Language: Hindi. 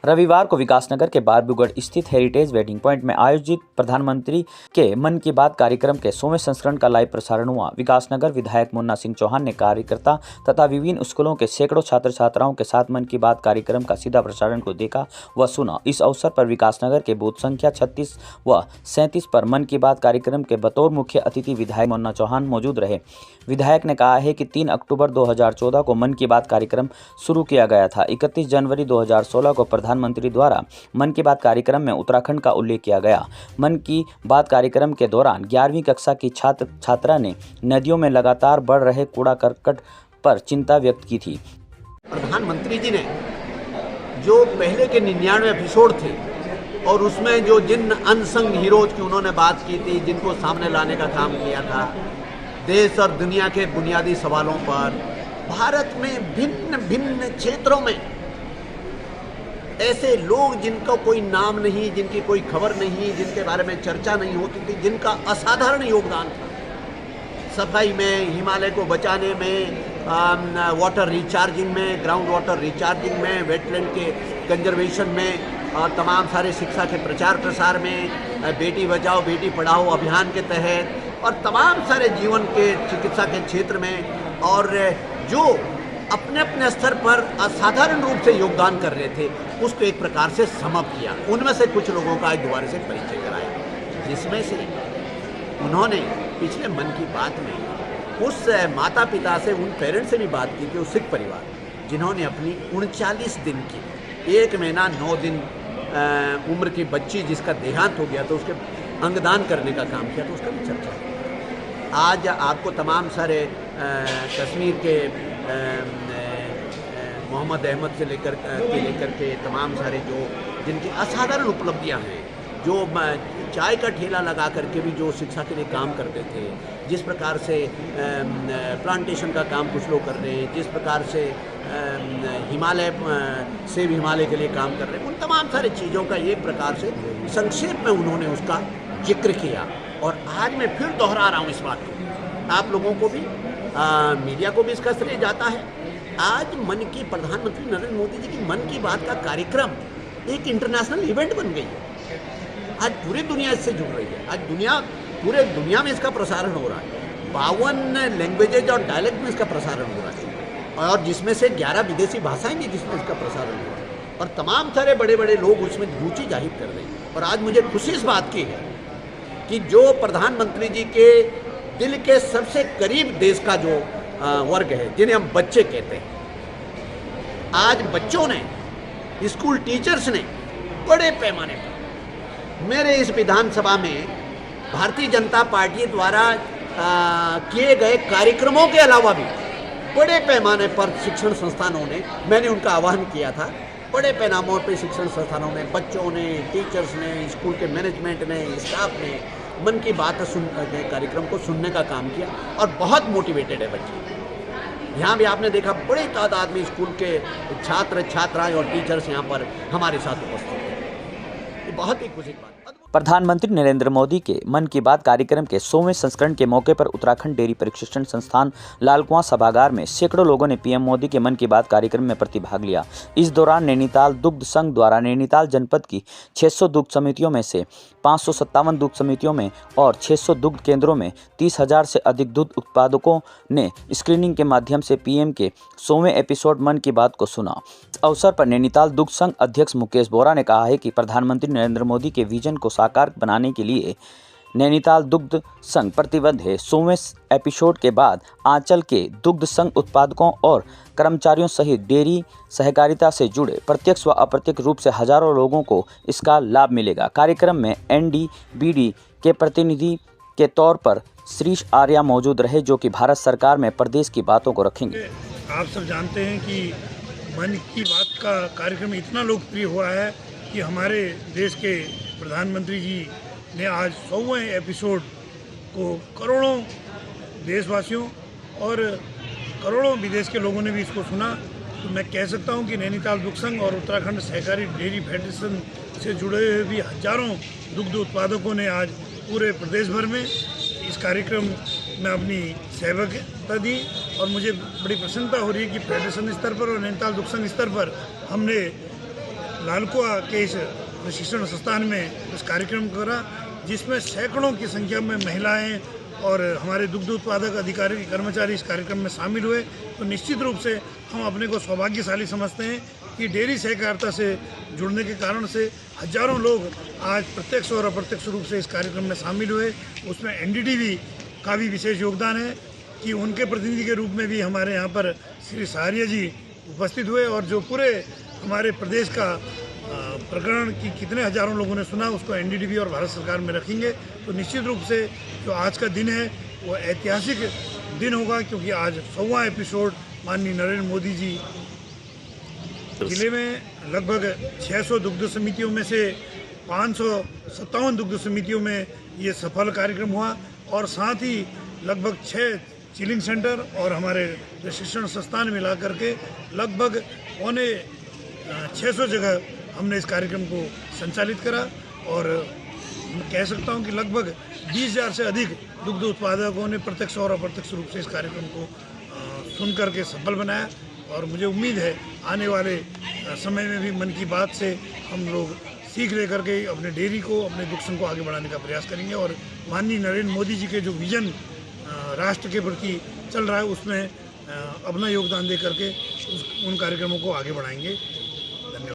रविवार को विकासनगर के बारबूगढ़ स्थित हेरिटेज वेडिंग पॉइंट में आयोजित प्रधानमंत्री के मन की बात कार्यक्रम के 100वें संस्करण का लाइव प्रसारण हुआ। विकासनगर विधायक मुन्ना सिंह चौहान ने कार्यकर्ता तथा विभिन्न स्कूलों के सैकड़ों छात्र छात्राओं के साथ मन की बात कार्यक्रम का सीधा प्रसारण को देखा व सुना। इस अवसर पर विकासनगर के बूथ संख्या 36 व 37 पर मन की बात कार्यक्रम के बतौर मुख्य अतिथि विधायक मुन्ना चौहान मौजूद रहे। विधायक ने कहा है कि 3 अक्टूबर 2014 को मन की बात कार्यक्रम शुरू किया गया था। 31 जनवरी 2016 को प्रधानमंत्री द्वारा मन की बात कार्यक्रम में उत्तराखंड का उल्लेख किया गया। मन की बात कार्यक्रम के दौरान 11वीं कक्षा की छात्रा ने नदियों में लगातार बढ़ रहे कूड़ा करकट पर चिंता व्यक्त की थी। प्रधानमंत्री जी ने जो पहले के 99 एपिसोड थे और उसमें जो जिन अनसंग हीरोज की उन्होंने बात की थी, जिनको सामने लाने का काम किया था, देश और दुनिया के बुनियादी सवालों पर, भारत में भिन्न भिन्न क्षेत्रों में ऐसे लोग जिनका कोई नाम नहीं, जिनकी कोई खबर नहीं, जिनके बारे में चर्चा नहीं होती थी, जिनका असाधारण योगदान था सफाई में, हिमालय को बचाने में, वाटर रिचार्जिंग में, ग्राउंड वाटर रिचार्जिंग में, वेटलैंड के कंजर्वेशन में, तमाम सारे शिक्षा के प्रचार प्रसार में, बेटी बचाओ बेटी पढ़ाओ अभियान के तहत, और तमाम सारे जीवन के चिकित्सा के क्षेत्र में, और जो अपने अपने स्तर पर असाधारण रूप से योगदान कर रहे थे उसको एक प्रकार से समाप्त किया। उनमें से कुछ लोगों का आज दोबारा से परिचय कराया, जिसमें से उन्होंने पिछले मन की बात में उस माता पिता से, उन पेरेंट्स से भी बात की थी, उस सिख परिवार जिन्होंने अपनी 39 दिन की 1 महीना 9 दिन उम्र की बच्ची जिसका देहांत हो गया तो उसके अंगदान करने का काम किया, तो उसका भी चर्चा किया। आज आपको तमाम सारे कश्मीर के मोहम्मद अहमद से लेकर के तमाम सारे जो जिनकी असाधारण उपलब्धियां हैं, जो चाय का ठेला लगा करके भी जो शिक्षा के लिए काम करते थे, जिस प्रकार से प्लांटेशन का काम कुछ लोग कर रहे हैं, जिस प्रकार से हिमालय सेब हिमालय के लिए काम कर रहे हैं, उन तमाम सारी चीज़ों का एक प्रकार से संक्षेप में उन्होंने उसका जिक्र किया। और आज मैं फिर दोहरा रहा हूँ इस बात को, आप लोगों को भी, मीडिया को भी इसका श्रेय जाता है। आज प्रधानमंत्री नरेंद्र मोदी जी की मन की बात का कार्यक्रम एक इंटरनेशनल इवेंट बन गई है। आज पूरी दुनिया इससे जुड़ रही है। आज पूरे दुनिया में इसका प्रसारण हो रहा है। 52 लैंग्वेजेज और डायलेक्ट में इसका प्रसारण हो रहा है, और जिसमें से 11 विदेशी भाषाएं भी जिसमें इसका प्रसारण हो रहा है, और तमाम सारे बड़े बड़े लोग उसमें रुचि जाहिर कर रहे हैं। और आज मुझे खुशी इस बात की है कि जो प्रधानमंत्री जी के दिल के सबसे करीब देश का जो वर्ग है, जिन्हें हम बच्चे कहते हैं, आज बच्चों ने, स्कूल टीचर्स ने बड़े पैमाने पर मेरे इस विधानसभा में भारतीय जनता पार्टी द्वारा किए गए कार्यक्रमों के अलावा भी बड़े पैमाने पर शिक्षण संस्थानों ने, मैंने उनका आह्वान किया था, बड़े पैमानों पर शिक्षण संस्थानों ने, बच्चों ने, टीचर्स ने, स्कूल के मैनेजमेंट ने, स्टाफ ने मन की बात कार्यक्रम को सुनने का काम किया, और बहुत मोटिवेटेड है बच्चे। यहाँ भी आपने देखा बड़ी तादाद में स्कूल के छात्र छात्राएं और टीचर्स यहाँ पर हमारे साथ उपस्थित हैं। ये बहुत ही खुशी की बात। प्रधानमंत्री नरेंद्र मोदी के मन की बात कार्यक्रम के 100वें संस्करण के मौके पर उत्तराखंड डेयरी प्रशिक्षण संस्थान लालकुआं सभागार में सैकड़ों लोगों ने पीएम मोदी के मन की बात कार्यक्रम में प्रतिभाग लिया। इस दौरान नैनीताल दुग्ध संघ द्वारा नैनीताल जनपद की 600 दुग्ध समितियों में से 557 दुग्ध समितियों में और 600 दुग्ध केंद्रों में 30,000 से अधिक दुग्ध उत्पादकों ने स्क्रीनिंग के माध्यम से पीएम के 100वें एपिसोड मन की बात को सुना। इस अवसर पर नैनीताल दुग्ध संघ अध्यक्ष मुकेश बोरा ने कहा है कि प्रधानमंत्री नरेंद्र मोदी के विजन को साकार बनाने के लिए नैनीताल दुग्ध संघ प्रतिबद्ध है। 100वें एपिसोड के बाद आंचल के दुग्ध संघ उत्पादकों और कर्मचारियों सहित डेयरी सहकारिता से जुड़े प्रत्यक्ष व अप्रत्यक्ष रूप से हजारों लोगों को इसका लाभ मिलेगा। कार्यक्रम में एनडीबीडी के प्रतिनिधि के तौर पर श्रीश आर्या मौजूद रहे, जो कि भारत सरकार में प्रदेश की बातों को रखेंगे। आप सब जानते हैं कि मन की बात का कार्यक्रम इतना लोकप्रिय हुआ है कि हमारे देश के प्रधानमंत्री जी ने आज 100वें एपिसोड को करोड़ों देशवासियों और करोड़ों विदेश के लोगों ने भी इसको सुना। तो मैं कह सकता हूं कि नैनीताल दुग्ध संघ और उत्तराखंड सहकारी डेयरी फेडरेशन से जुड़े हुए भी हजारों दुग्ध उत्पादकों ने आज पूरे प्रदेश भर में इस कार्यक्रम में अपनी सहभागिता दी, और मुझे बड़ी प्रसन्नता हो रही है कि फेडरेशन स्तर पर और नैनीताल दुग्ध संघ स्तर पर हमने लालकुआ के इस प्रशिक्षण संस्थान में इस कार्यक्रम को करा, जिसमें सैकड़ों की संख्या में महिलाएं और हमारे दुग्ध उत्पादक अधिकारी कर्मचारी इस कार्यक्रम में शामिल हुए। तो निश्चित रूप से हम अपने को सौभाग्यशाली समझते हैं कि डेयरी सहकारिता से जुड़ने के कारण से हजारों लोग आज प्रत्यक्ष और अप्रत्यक्ष रूप से इस कार्यक्रम में शामिल हुए। उसमें एनडीडीबी का भी विशेष योगदान है कि उनके प्रतिनिधि के रूप में भी हमारे यहाँ पर श्री सहारिया जी उपस्थित हुए, और जो पूरे हमारे प्रदेश का प्रकरण की कितने हजारों लोगों ने सुना उसको एनडीडीबी और भारत सरकार में रखेंगे। तो निश्चित रूप से जो आज का दिन है वो ऐतिहासिक दिन होगा, क्योंकि आज 100वां एपिसोड माननीय नरेंद्र मोदी जी जिले में लगभग 600 दुग्ध समितियों में से 557 दुग्ध समितियों में ये सफल कार्यक्रम हुआ, और साथ ही लगभग 6 चिलिंग सेंटर और हमारे प्रशिक्षण संस्थान मिला करके लगभग 600 जगह हमने इस कार्यक्रम को संचालित करा। और मैं कह सकता हूं कि लगभग 20,000 से अधिक दुग्ध उत्पादकों ने प्रत्यक्ष और अप्रत्यक्ष रूप से इस कार्यक्रम को सुन करके सफल बनाया। और मुझे उम्मीद है आने वाले समय में भी मन की बात से हम लोग सीख ले करके अपने डेयरी को, अपने दुग्ध संघ को आगे बढ़ाने का प्रयास करेंगे, और माननीय नरेंद्र मोदी जी के जो विजन राष्ट्र के प्रति चल रहा है उसमें अपना योगदान दे करके उन कार्यक्रमों को आगे बढ़ाएंगे।